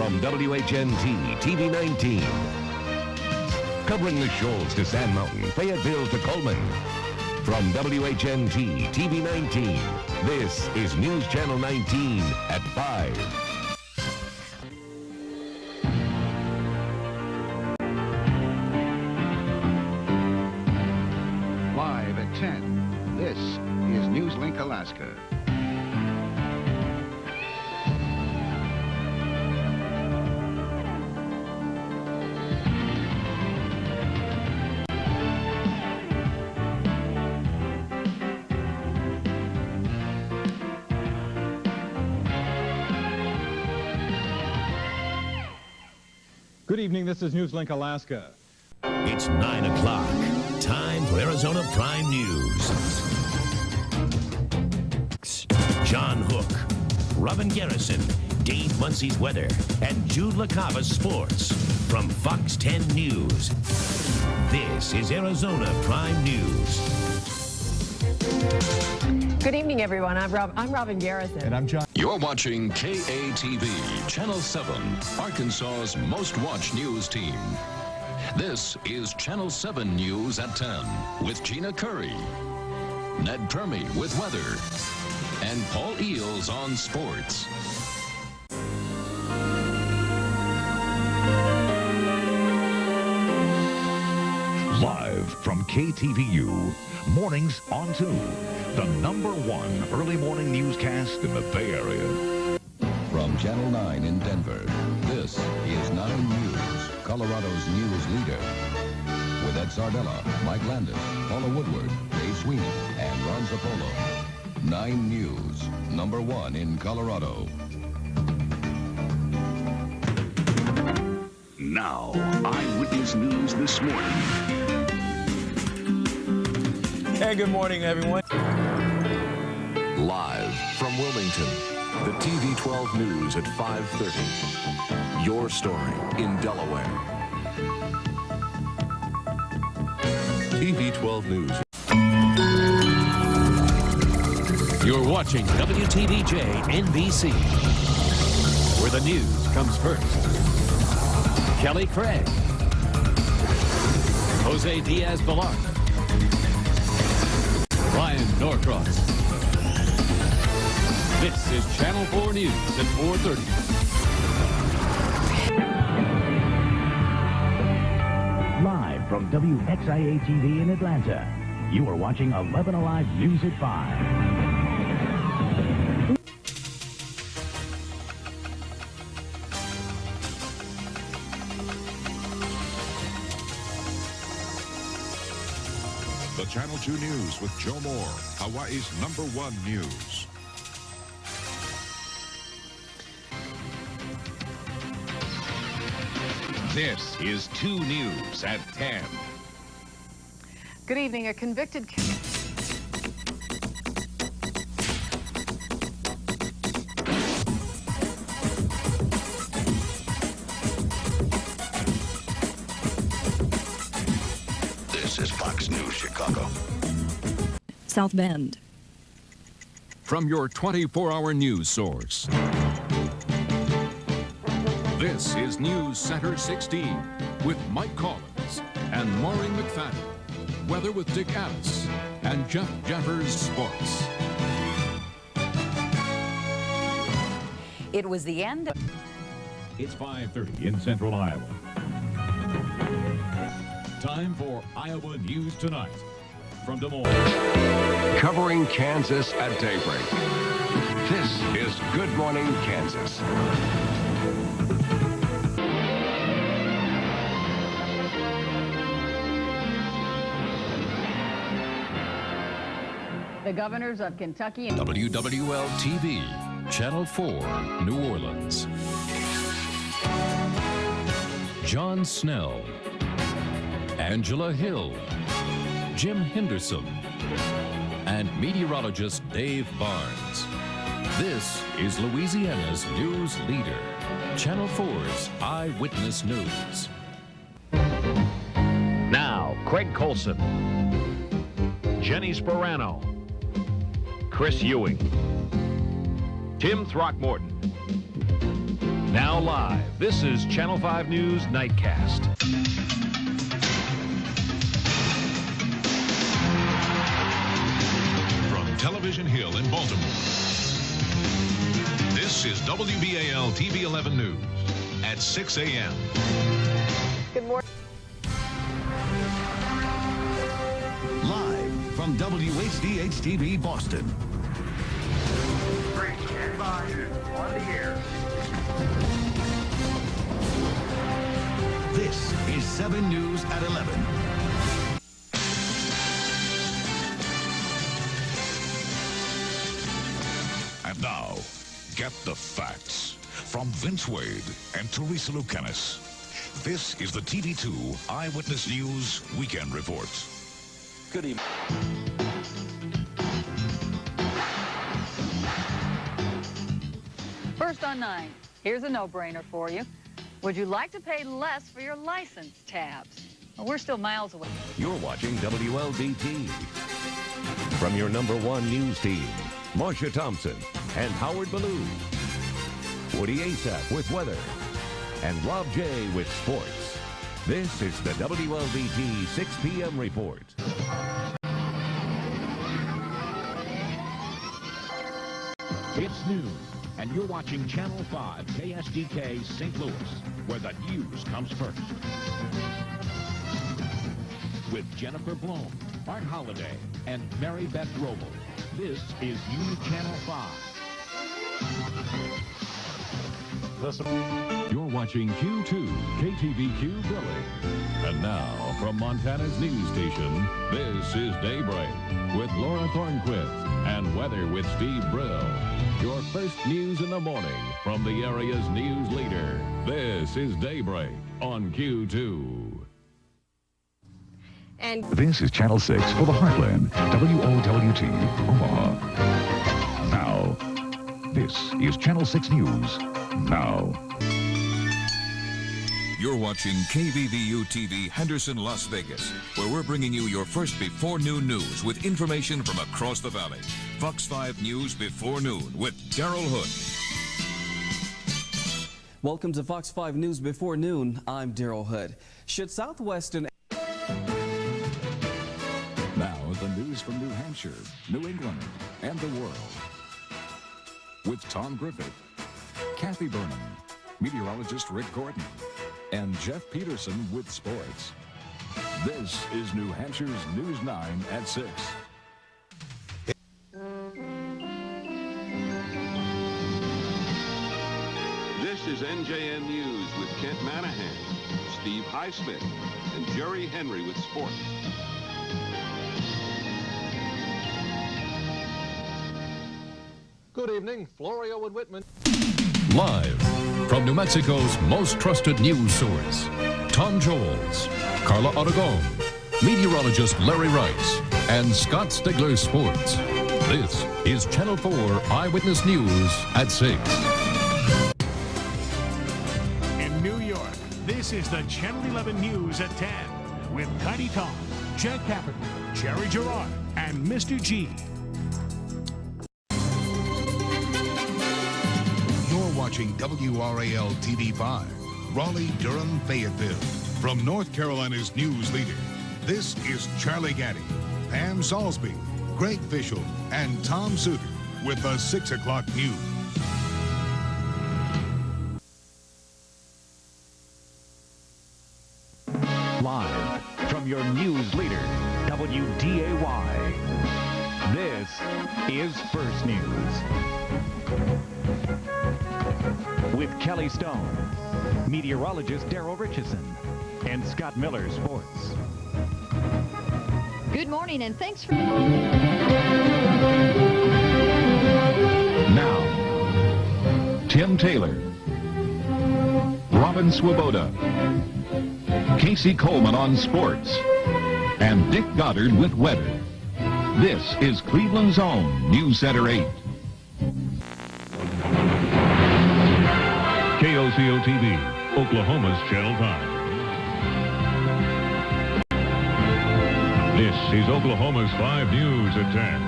from WHNT TV 19. Covering the Shoals to Sand Mountain, Fayetteville to Coleman. From WHNT TV 19, this is News Channel 19 at 5. Live at 10, this is NewsLink Alaska. Good evening, this is NewsLink Alaska. It's 9 o'clock. Time for Arizona Prime News. John Hook, Robin Garrison, Dave Muncie's weather, and Jude LaCava's sports from Fox 10 News. This is Arizona Prime News. Good evening, everyone. I'm Robin Garrison. And I'm John. You're watching KATV, Channel 7, Arkansas's most watched news team. This is Channel 7 News at 10 with Gina Curry, Ned Permy with weather, and Paul Eels on sports. Live from KTVU, mornings on 2, the #1 early morning newscast in the Bay Area. From Channel 9 in Denver, this is 9 News, Colorado's news leader. With Ed Sardella, Mike Landis, Paula Woodward, Dave Sweeney, and Ron Zapolo. 9 News, #1 in Colorado. Now, Eyewitness News this morning. Hey, good morning, everyone. Live from Wilmington, the TV 12 News at 5:30. Your story in Delaware. TV 12 News. You're watching WTVJ NBC, where the news comes first. Kelly Craig, Jose Diaz-Balart, Ryan Norcross. This is Channel 4 News at 4:30. Live from WXIA-TV in Atlanta, you are watching 11 Alive News at 5. The Channel 2 News with Joe Moore, Hawaii's #1 news. This is 2 News at 10. Good evening. A convicted... This is Fox News Chicago. South Bend. From your 24-hour news source. This is News Center 16 with Mike Collins and Maureen McFadden. Weather with Dick Addis and Jeff Jeffers Sports. It was the end of... It's 5:30 in central Iowa. Time for Iowa News Tonight. From Des Moines. Covering Kansas at daybreak. This is Good Morning Kansas. The governors of Kentucky and... WWL-TV, Channel 4, New Orleans. John Snell, Angela Hill, Jim Henderson, and meteorologist Dave Barnes. This is Louisiana's news leader, Channel 4's Eyewitness News. Now, Craig Colson, Jenny Sperano, Chris Ewing, Tim Throckmorton, Now live, this is Channel 5 News Nightcast. From Television Hill in Baltimore, this is WBAL TV 11 News at 6 a.m. Good morning. Live from WHDH-TV Boston. On the air. This is 7 News at 11. And now, get the facts from Vince Wade and Teresa Lucanis. This is the TV2 Eyewitness News Weekend Report. Good evening. First on 9, here's a no-brainer for you. Would you like to pay less for your license tabs? Well, we're still miles away. You're watching WLDT. From your #1 news team, Marcia Thompson and Howard Ballou. Woody Asap with weather. And Rob J with sports. This is the WLDT 6 p.m. report. It's noon, and you're watching Channel 5 KSDK St. Louis, where the news comes first. With Jennifer Blome, Art Holliday, and Mary Beth Roble, this is News Channel 5. You're watching Q2, KTVQ Philly. And now, from Montana's news station, this is Daybreak with Laura Thornquist and Weather with Steve Brill. Your first news in the morning from the area's news leader. This is Daybreak on Q2. And This is Channel 6 for the Heartland, WOWT, Omaha. Now, this is Channel 6 News. Now. You're watching KVVU TV Henderson, Las Vegas, where we're bringing you your first before noon news with information from across the valley. Fox 5 News Before Noon with Daryl Hood. Welcome to Fox 5 News Before Noon. I'm Daryl Hood. Should Southwest and Now, the news from New Hampshire, New England, and the world. With Tom Griffith, Kathy Burnham, meteorologist Rick Gordon, and Jeff Peterson with sports. This is New Hampshire's News 9 at 6. This is NJN News with Kent Manahan, Steve Highsmith, and Jerry Henry with sports. Good evening, Florio and Whitman. Live from New Mexico's most trusted news source, Tom Jones, Carla Aragon, meteorologist Larry Rice, and Scott Stigler Sports. This is Channel 4 Eyewitness News at 6. In New York, this is the Channel 11 News at 10 with Heidi Tom, Jack Capper, Jerry Gerard, and Mr. G. Watching WRAL TV5, Raleigh, Durham, Fayetteville. From North Carolina's news leader, this is Charlie Gaddy, Pam Salisbury, Greg Fishel, and Tom Suter with the 6 o'clock news. Live from your news leader, WDAY. This is First News. With Kelly Stone, meteorologist Daryl Richardson, and Scott Miller Sports. Good morning and thanks for... Now, Tim Taylor, Robin Swoboda, Casey Coleman on sports, and Dick Goddard with weather. This is Cleveland's own News Center 8. KOCO-TV, Oklahoma's Channel 5. This is Oklahoma's 5 News at 10.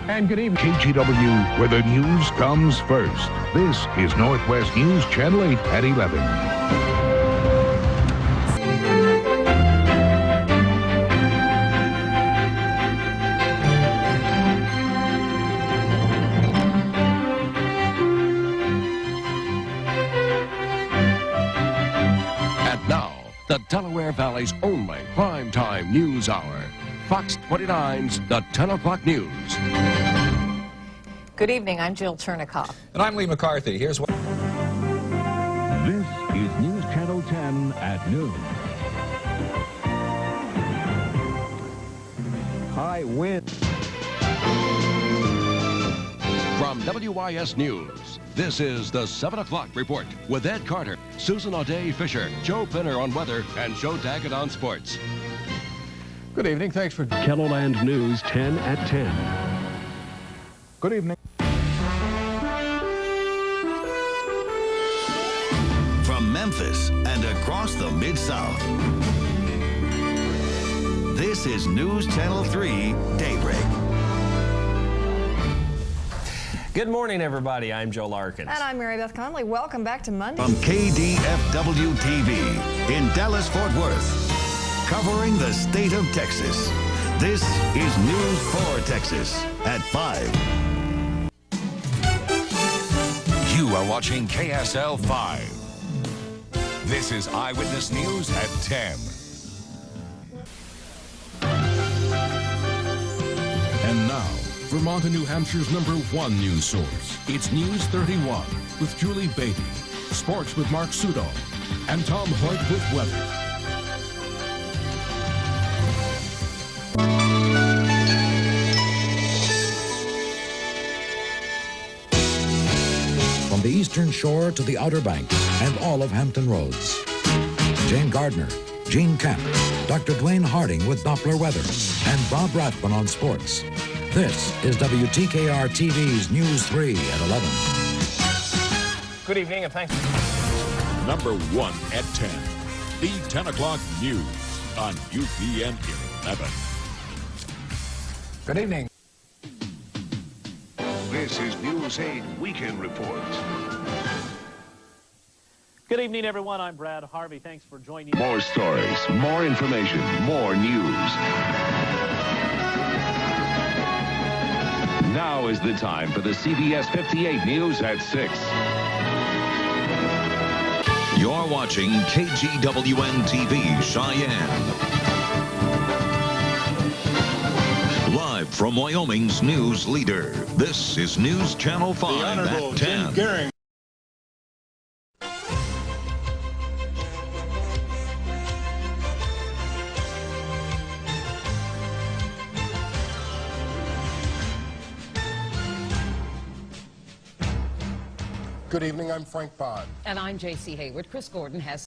And good evening. KGW, where the news comes first. This is Northwest News, Channel 8 at 11. The Delaware Valley's only primetime news hour. Fox 29's The 10 O'Clock News. Good evening, I'm Jill Chernikoff. And I'm Lee McCarthy. Here's what... This is News Channel 10 at noon. High wind. From WYS News, this is the 7 o'clock report with Ed Carter, Susan O'Day Fisher, Joe Pinner on weather, and Joe Daggett on sports. Good evening. Thanks for... Kettleland News 10 at 10. Good evening. From Memphis and across the Mid-South, this is News Channel 3 Daybreak. Good morning, everybody. I'm Joe Larkins. And I'm Mary Beth Conley. Welcome back to Monday. From KDFW-TV in Dallas-Fort Worth, covering the state of Texas. This is News for Texas at 5. You are watching KSL 5. This is Eyewitness News at 10. And now, Vermont and New Hampshire's #1 news source. It's News 31 with Julie Beatty, Sports with Mark Sudo, and Tom Hoyt with weather. From the Eastern Shore to the Outer Banks and all of Hampton Roads. Jane Gardner, Gene Camp, Dr. Dwayne Harding with Doppler weather, and Bob Rathman on sports. This is WTKR-TV's News 3 at 11. Good evening and thanks. #1 at 10. The 10 o'clock news on UPN 11. Good evening. This is News 8 Weekend Report. Good evening, everyone. I'm Brad Harvey. Thanks for joining. More stories, more information, more news. Now is the time for the CBS 58 News at 6. You're watching KGWN-TV Cheyenne. Live from Wyoming's news leader, this is News Channel 5 at 10. Good evening, I'm Frank Bond. And I'm J.C. Hayward. Chris Gordon has...